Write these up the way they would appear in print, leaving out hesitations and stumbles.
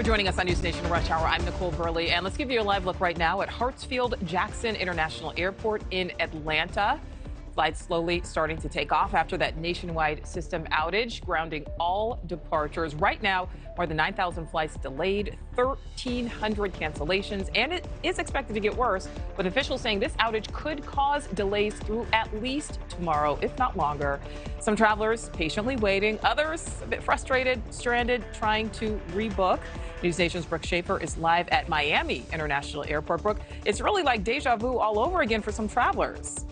for joining us on NewsNation Rush Hour. I'm Nichole Berlie, and let's give you a live look right now at Hartsfield-Jackson International Airport in Atlanta. Flights slowly starting to take off after that nationwide system outage, grounding all departures. Right now, more than 9,000 flights delayed, 1,300 cancellations, and it is expected to get worse, with officials saying this outage could cause delays through at least tomorrow, if not longer. Some travelers patiently waiting, others a bit frustrated, stranded, trying to rebook. NewsNation's Brooke Schaefer is live at Miami International Airport. Brooke, it's really like deja vu all over again for some travelers.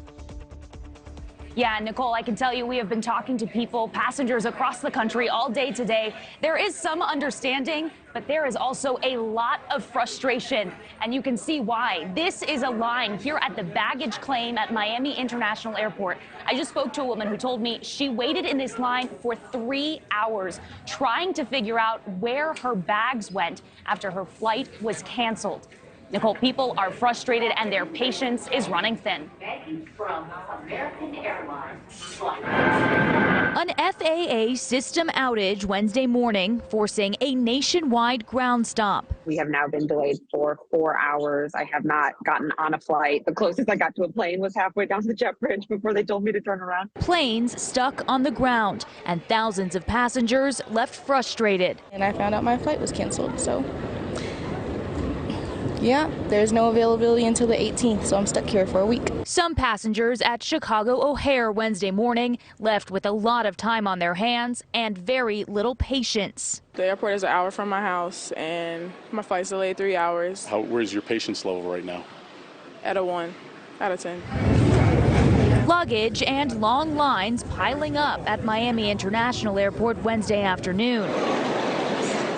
Yeah, Nichole, I can tell you we have been talking to people, passengers across the country all day today. There is some understanding, but there is also a lot of frustration, and you can see why. This is a line here at the baggage claim at Miami International Airport. I just spoke to a woman who told me she waited in this line for 3 hours trying to figure out where her bags went after her flight was canceled. Nichole, people are frustrated and their patience is running thin. From American Airlines. An FAA system outage Wednesday morning, forcing a nationwide ground stop. We have now been delayed for 4 hours. I have not gotten on a flight. The closest I got to a plane was halfway down the jet bridge before they told me to turn around. Planes stuck on the ground and thousands of passengers left frustrated. And I found out my flight was canceled, so yeah, there's no availability until the 18th, so I'm stuck here for a week. Some passengers at Chicago O'Hare Wednesday morning left with a lot of time on their hands and very little patience. The airport is an hour from my house, and my flight's delayed 3 hours. Where's your patience level right now? At a 1 out of 10. Luggage and long lines piling up at Miami International Airport Wednesday afternoon.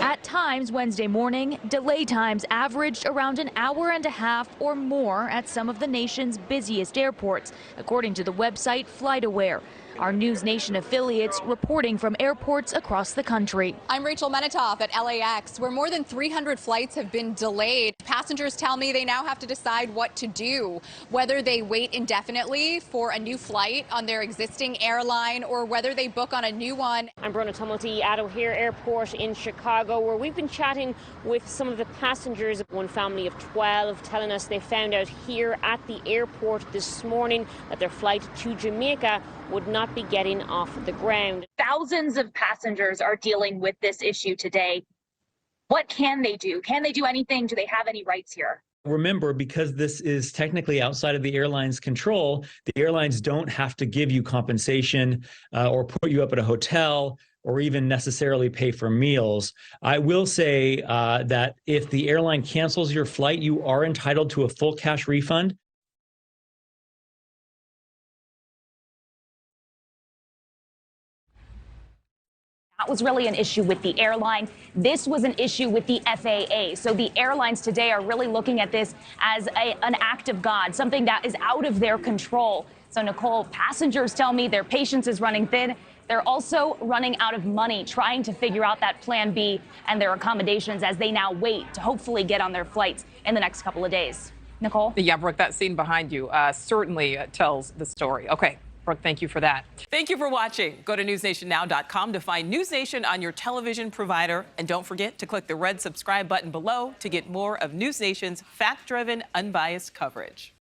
At times Wednesday morning, delay times averaged around an hour and a half or more at some of the nation's busiest airports, according to the website FlightAware. Our NewsNation affiliates reporting from airports across the country. I'm Rachel Menitoff at LAX, where more than 300 flights have been delayed. Passengers tell me they now have to decide what to do, whether they wait indefinitely for a new flight on their existing airline or whether they book on a new one. I'm Brona Tumulty at O'Hare Airport in Chicago, where we've been chatting with some of the passengers. One family of 12 telling us they found out here at the airport this morning that their flight to Jamaica would not be getting off the ground. Thousands of passengers are dealing with this issue today. What can they do? Can they do anything? Do they have any rights here? Remember, because this is technically outside of the airline's control, the airlines don't have to give you compensation or put you up at a hotel or even necessarily pay for meals. I will say that if the airline cancels your flight, you are entitled to a full cash refund. That was really an issue with the airline. This was an issue with the FAA. So the airlines today are really looking at this as an act of God, something that is out of their control. So, Nichole, passengers tell me their patience is running thin. They're also running out of money, trying to figure out that plan B and their accommodations as they now wait to hopefully get on their flights in the next couple of days. Nichole? Yeah, Brooke, that scene behind you certainly tells the story. Okay. Brooke, thank you for that. Thank you for watching. Go to newsnationnow.com to find NewsNation on your television provider. And don't forget to click the red subscribe button below to get more of NewsNation's fact-driven, unbiased coverage.